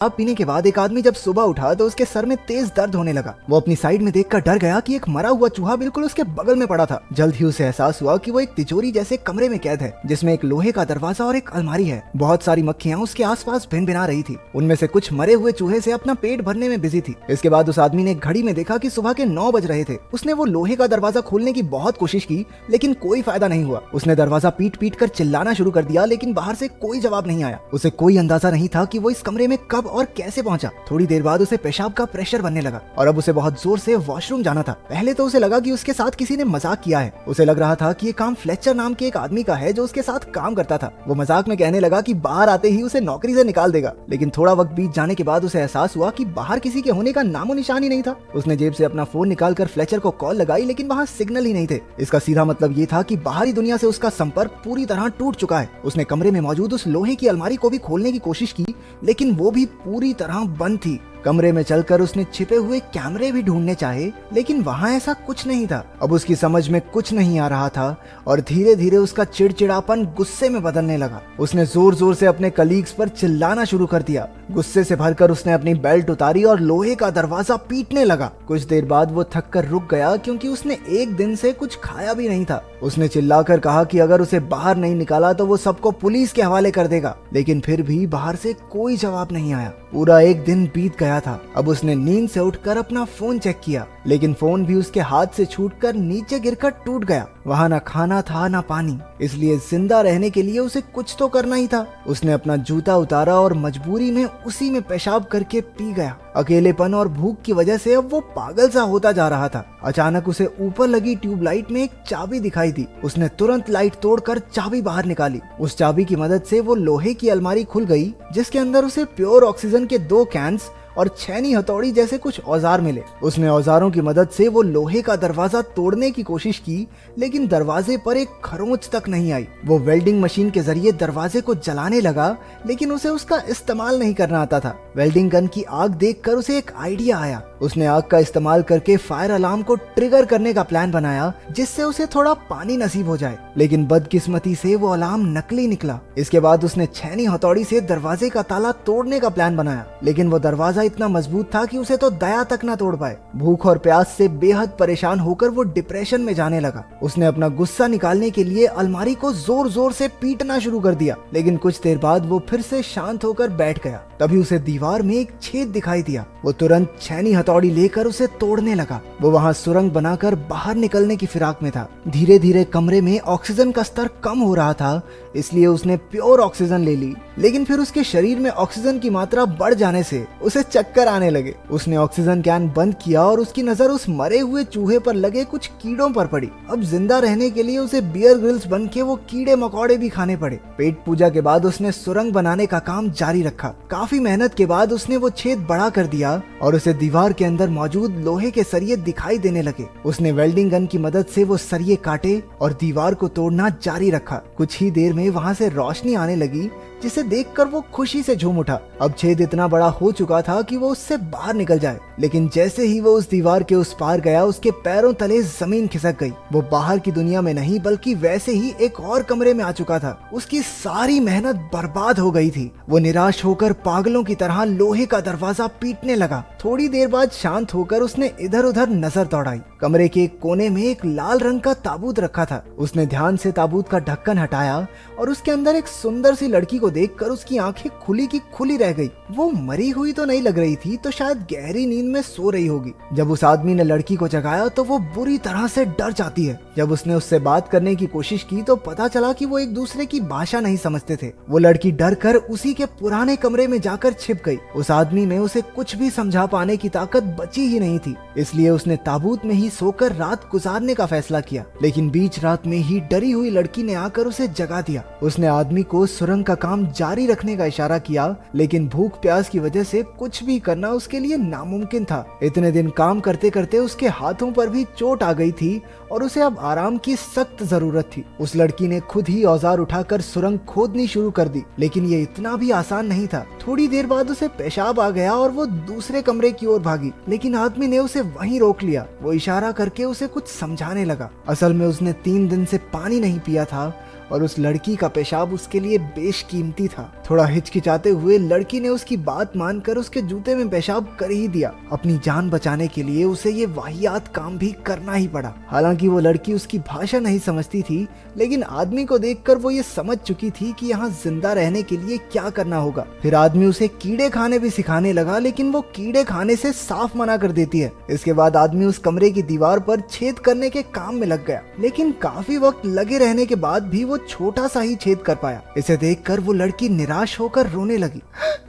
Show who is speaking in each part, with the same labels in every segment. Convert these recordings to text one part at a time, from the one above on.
Speaker 1: अब पीने के बाद एक आदमी जब सुबह उठा तो उसके सर में तेज दर्द होने लगा। वो अपनी साइड में देखकर डर गया कि एक मरा हुआ चूहा बिल्कुल उसके बगल में पड़ा था। जल्द ही उसे एहसास हुआ कि वो एक तिजोरी जैसे कमरे में कैद है जिसमें एक लोहे का दरवाजा और एक अलमारी है। बहुत सारी मक्खियां उसके आसपास भिनभिना रही थी। उनमें से कुछ मरे हुए चूहे से अपना पेट भरने में बिजी थी। इसके बाद उस आदमी ने घड़ी में देखा कि सुबह के 9 बज रहे थे। उसने वो लोहे का दरवाजा खोलने की बहुत कोशिश की लेकिन कोई फायदा नहीं हुआ। उसने दरवाजा पीट पीट कर चिल्लाना शुरू कर दिया लेकिन बाहर से कोई जवाब नहीं आया। उसे कोई अंदाजा नहीं था कि वो इस कमरे में कब और कैसे पहुंचा। थोड़ी देर बाद उसे पेशाब का प्रेशर बनने लगा और अब उसे बहुत जोर से वॉशरूम जाना था। पहले तो उसे लगा कि उसके साथ किसी ने मजाक किया है। उसे लग रहा था कि ये काम फ्लेचर नाम के एक आदमी का है जो उसके साथ काम करता था। वो मजाक में कहने लगा कि बाहर आते ही उसे नौकरी से निकाल देगा। लेकिन थोड़ा वक्त बीत जाने के बाद उसे एहसास हुआ कि बाहर किसी के होने का नामो निशान ही नहीं था। उसने जेब से अपना फोन निकालकर फ्लेचर को कॉल लगाई लेकिन वहाँ सिग्नल ही नहीं थे। इसका सीधा मतलब ये था कि बाहरी दुनिया से उसका संपर्क पूरी तरह टूट चुका है। उसने कमरे में मौजूद उस लोहे की अलमारी को भी खोलने की कोशिश की लेकिन वो भी पूरी तरह बंद थी। कमरे में चलकर उसने छिपे हुए कैमरे भी ढूंढने चाहे लेकिन वहां ऐसा कुछ नहीं था। अब उसकी समझ में कुछ नहीं आ रहा था और धीरे धीरे उसका चिड़चिड़ापन गुस्से में बदलने लगा। उसने जोर जोर से अपने कलीग्स पर चिल्लाना शुरू कर दिया। गुस्से से भरकर उसने अपनी बेल्ट उतारी और लोहे का दरवाजा पीटने लगा। कुछ देर बाद वो थक कर रुक गया क्योंकि उसने एक दिन से कुछ खाया भी नहीं था। उसने चिल्लाकर कहा कि अगर उसे बाहर नहीं निकाला तो वो सबको पुलिस के हवाले कर देगा। लेकिन फिर भी बाहर से कोई जवाब नहीं आया। पूरा एक दिन बीत गया था। अब उसने नींद से उठकर अपना फोन चेक किया लेकिन फोन भी उसके हाथ से छूटकर नीचे गिरकर टूट गया। वहाँ ना खाना था ना पानी, इसलिए जिंदा रहने के लिए उसे कुछ तो करना ही था। उसने अपना जूता उतारा और मजबूरी में उसी में पेशाब करके पी गया। अकेलेपन और भूख की वजह से अब वो पागल सा होता जा रहा था। अचानक उसे ऊपर लगी ट्यूबलाइट में एक चाबी दिखाई दी। उसने तुरंत लाइट तोड़कर चाबी बाहर निकाली। उस चाबी की मदद से वो लोहे की अलमारी खुल गई जिसके अंदर उसे प्योर ऑक्सीजन के 2 कैंस और छेनी हथौड़ी जैसे कुछ औजार मिले। उसने औजारों की मदद से वो लोहे का दरवाजा तोड़ने की कोशिश की लेकिन दरवाजे पर एक खरोंच तक नहीं आई। वो वेल्डिंग मशीन के जरिए दरवाजे को जलाने लगा लेकिन उसे उसका इस्तेमाल नहीं करना आता था। वेल्डिंग गन की आग देखकर उसे एक आइडिया आया। उसने आग का इस्तेमाल करके फायर अलार्म को ट्रिगर करने का प्लान बनाया जिससे उसे थोड़ा पानी नसीब हो जाए। लेकिन बदकिस्मती से वो अलार्म नकली निकला। इसके बाद उसने छेनी हथौड़ी से दरवाजे का ताला तोड़ने का प्लान बनाया लेकिन वो दरवाजा इतना मजबूत था कि उसे तो दया तक न तोड़ पाए। भूख और प्यास से बेहद परेशान होकर वो डिप्रेशन में जाने लगा। उसने अपना गुस्सा निकालने के लिए अलमारी को जोर जोर से पीटना शुरू कर दिया लेकिन कुछ देर बाद वो फिर से शांत होकर बैठ गया। तभी उसे दीवार में एक छेद दिखाई दिया। वो तुरंत छेनी हथौड़ी लेकर उसे तोड़ने लगा। वो वहाँ सुरंग बनाकर बाहर निकलने की फिराक में था। धीरे धीरे कमरे में ऑक्सीजन का स्तर कम हो रहा था इसलिए उसने प्योर ऑक्सीजन ले ली लेकिन फिर उसके शरीर में ऑक्सीजन की मात्रा बढ़ जाने से उसे चक्कर आने लगे। उसने ऑक्सीजन कैन बंद किया और उसकी नजर उस मरे हुए चूहे पर लगे कुछ कीड़ों पर पड़ी। अब जिंदा रहने के लिए उसे बियर ग्रिल्स बन के वो कीड़े मकोड़े भी खाने पड़े। पेट पूजा के बाद उसने सुरंग बनाने का काम जारी रखा। काफी मेहनत के बाद उसने वो छेद बड़ा कर दिया और उसे दीवार के अंदर मौजूद लोहे के सरिये दिखाई देने लगे। उसने वेल्डिंग गन की मदद से वो सरिये काटे और दीवार को तोड़ना जारी रखा। कुछ ही देर में वहाँ से रोशनी आने लगी जिसे देखकर वो खुशी से झूम उठा। अब छेद इतना बड़ा हो चुका था कि वो उससे बाहर निकल जाए लेकिन जैसे ही वो उस दीवार के उस पार गया उसके पैरों तले जमीन खिसक गई। वो बाहर की दुनिया में नहीं बल्कि वैसे ही एक और कमरे में आ चुका था। उसकी सारी मेहनत बर्बाद हो गई थी। वो निराश होकर पागलों की तरह लोहे का दरवाजा पीटने लगा। थोड़ी देर बाद शांत होकर उसने इधर उधर नजर दौड़ाई। कमरे के एक कोने में एक लाल रंग का ताबूत रखा था। उसने ध्यान से ताबूत का ढक्कन हटाया और उसके अंदर एक सुंदर सी लड़की को देखकर उसकी आंखें खुली की खुली रह गई। वो मरी हुई तो नहीं लग रही थी, तो शायद गहरी नींद में सो रही होगी। जब उस आदमी ने लड़की को जगाया तो वो बुरी तरह से डर जाती है। जब उसने उससे बात करने की कोशिश की तो पता चला कि वो एक दूसरे की भाषा नहीं समझते थे। वो लड़की डर कर उसी के पुराने कमरे में जाकर छिप गई। उस आदमी में उसे कुछ भी समझा पाने की ताकत बची ही नहीं थी, इसलिए उसने ताबूत में ही सोकर रात गुजारने का फैसला किया। लेकिन बीच रात में ही डरी हुई लड़की ने आकर उसे जगा दिया। उसने आदमी को सुरंग का काम जारी रखने का इशारा किया लेकिन भूख प्यास की वजह से कुछ भी करना उसके लिए नामुमकिन था। इतने दिन काम करते करते उसके हाथों पर भी चोट आ गई थी और उसे अब आराम की सख्त जरूरत थी। उस लड़की ने खुद ही औजार उठाकर सुरंग खोदनी शुरू कर दी लेकिन ये इतना भी आसान नहीं था। थोड़ी देर बाद उसे पेशाब आ गया और वो दूसरे कमरे की ओर भागी लेकिन आदमी ने उसे वहीं रोक लिया। वो इशारा करके उसे कुछ समझाने लगा। असल में उसने 3 दिन से पानी नहीं पिया था और उस लड़की का पेशाब उसके लिए बेशकीमती था। थोड़ा हिचकिचाते हुए लड़की ने उसकी बात मानकर उसके जूते में पेशाब कर ही दिया। अपनी जान बचाने के लिए उसे ये वाहियात काम भी करना ही पड़ा। हालांकि वो लड़की उसकी भाषा नहीं समझती थी, लेकिन आदमी को देखकर वो ये समझ चुकी थी कि यहाँ जिंदा रहने के लिए क्या करना होगा। फिर आदमी उसे कीड़े खाने भी सिखाने लगा, लेकिन वो कीड़े खाने से साफ मना कर देती है। इसके बाद आदमी उस कमरे की दीवार पर छेद करने के काम में लग गया, लेकिन काफी वक्त लगे रहने के बाद भी वो छोटा सा ही छेद कर पाया। इसे देखकर वो लड़की निराश होकर रोने लगी।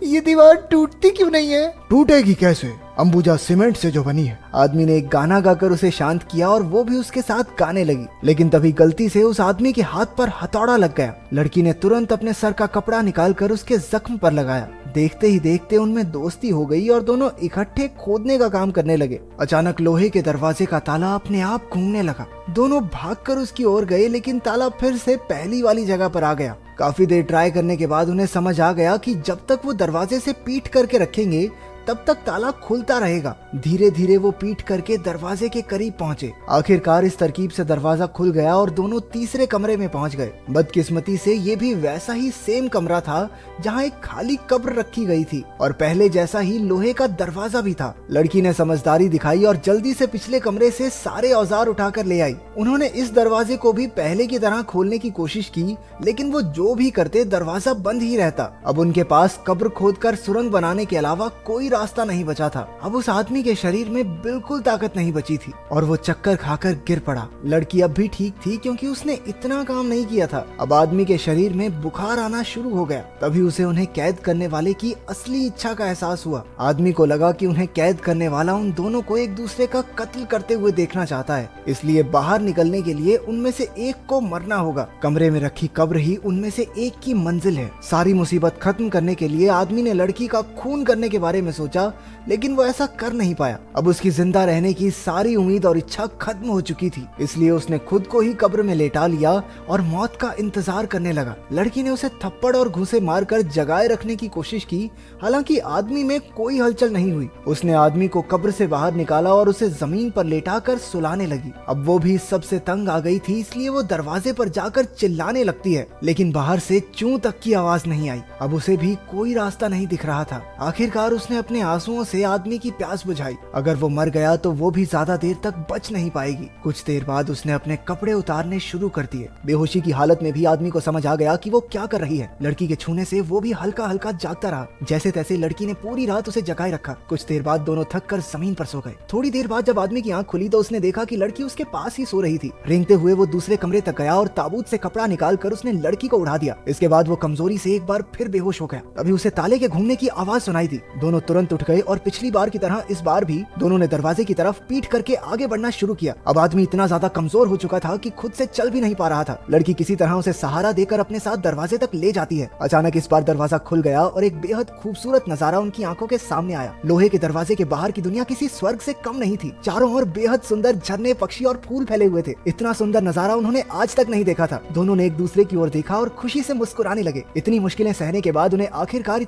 Speaker 2: ये दीवार टूटती क्यों नहीं है?
Speaker 1: टूटेगी कैसे, अंबुजा सीमेंट से जो बनी है। आदमी ने एक गाना गाकर उसे शांत किया और वो भी उसके साथ गाने लगी, लेकिन तभी गलती से उस आदमी के हाथ पर हथौड़ा लग गया। लड़की ने तुरंत अपने सर का कपड़ा निकालकर उसके जख्म पर लगाया। देखते ही देखते उनमें दोस्ती हो गई और दोनों इकट्ठे खोदने का काम करने लगे। अचानक लोहे के दरवाजे का ताला अपने आप घूमने लगा। दोनों भागकर उसकी ओर गए, लेकिन ताला फिर से पहली वाली जगह पर आ गया। काफी देर ट्राई करने के बाद उन्हें समझ आ गया कि जब तक वो दरवाजे से पीठ करके रखेंगे तब तक ताला खुलता रहेगा। धीरे धीरे वो पीठ करके दरवाजे के करीब पहुंचे। आखिरकार इस तरकीब से दरवाजा खुल गया और दोनों तीसरे कमरे में पहुंच गए। बदकिस्मती से ये भी वैसा ही सेम कमरा था जहां एक खाली कब्र रखी गई थी और पहले जैसा ही लोहे का दरवाजा भी था। लड़की ने समझदारी दिखाई और जल्दी से पिछले कमरे से सारे औजार उठाकर ले आई। उन्होंने इस दरवाजे को भी पहले की तरह खोलने की कोशिश की, लेकिन वो जो भी करते दरवाजा बंद ही रहता। अब उनके पास कब्र खोदकर सुरंग बनाने के अलावा कोई रास्ता नहीं बचा था। अब उस आदमी के शरीर में बिल्कुल ताकत नहीं बची थी और वो चक्कर खाकर गिर पड़ा। लड़की अब भी ठीक थी क्योंकि उसने इतना काम नहीं किया था। अब आदमी के शरीर में बुखार आना शुरू हो गया। तभी उसे उन्हें कैद करने वाले की असली इच्छा का एहसास हुआ। आदमी को लगा कि उन्हें कैद करने वाला उन दोनों को एक दूसरे का कत्ल करते हुए देखना चाहता है, इसलिए बाहर निकलने के लिए उनमें से एक को मरना होगा। कमरे में रखी कब्र ही उनमें से एक की मंजिल है। सारी मुसीबत खत्म करने के लिए आदमी ने लड़की का खून करने के बारे में सोचा, लेकिन वो ऐसा कर नहीं पाया। अब उसकी जिंदा रहने की सारी उम्मीद और इच्छा खत्म हो चुकी थी, इसलिए उसने खुद को ही कब्र में लेटा लिया और मौत का इंतजार करने लगा। लड़की ने उसे थप्पड़ और घूंसे मारकर जगाए रखने की कोशिश की, हालांकि आदमी में कोई हलचल नहीं हुई। उसने आदमी को कब्र से बाहर निकाला और उसे जमीन पर लेटाकर सुलाने लगी। अब वो भी सबसे तंग आ गई थी, इसलिए वो दरवाजे पर जाकर चिल्लाने लगती है, लेकिन बाहर से चूं तक की आवाज नहीं आई। अब उसे भी कोई रास्ता नहीं दिख रहा था। आखिरकार उसने अपने आंसुओं से आदमी की प्यास बुझाई। अगर वो मर गया तो वो भी ज्यादा देर तक बच नहीं पाएगी। कुछ देर बाद उसने अपने कपड़े उतारने शुरू कर दिए। बेहोशी की हालत में भी आदमी को समझ आ गया कि वो क्या कर रही है। लड़की के छूने से वो भी हल्का हल्का जागता रहा। जैसे तैसे लड़की ने पूरी रात उसे जगाए रखा। कुछ देर बाद दोनों थक कर जमीन पर सो गए। थोड़ी देर बाद जब आदमी की आंख खुली तो उसने देखा कि लड़की उसके पास ही सो रही थी। रेंगते हुए वो दूसरे कमरे तक गया और ताबूत से कपड़ा निकाल कर उसने लड़की को उड़ा दिया। इसके बाद वो कमजोरी से एक बार फिर बेहोश हो गया। तभी उसे ताले के घूमने की आवाज सुनाई दी। दोनों तुरंत उठ गए और पिछली बार की तरह इस बार भी दोनों ने दरवाजे की तरफ पीठ करके आगे बढ़ना शुरू किया। अब आदमी इतना ज्यादा कमजोर हो चुका था कि खुद से चल भी नहीं पा रहा था। लड़की किसी तरह उसे सहारा देकर अपने साथ दरवाजे तक ले जाती है। अचानक इस बार दरवाजा खुल गया और एक बेहद खूबसूरत नजारा उनकी आंखों के सामने आया। लोहे के दरवाजे के बाहर की दुनिया किसी स्वर्ग से कम नहीं थी। चारों ओर बेहद सुंदर झरने, पक्षी और फूल फैले हुए थे। इतना सुंदर नजारा उन्होंने आज तक नहीं देखा था। दोनों ने एक दूसरे की ओर देखा और खुशी से मुस्कुराने लगे। इतनी मुश्किलें सहने के बाद उन्हें आखिरकार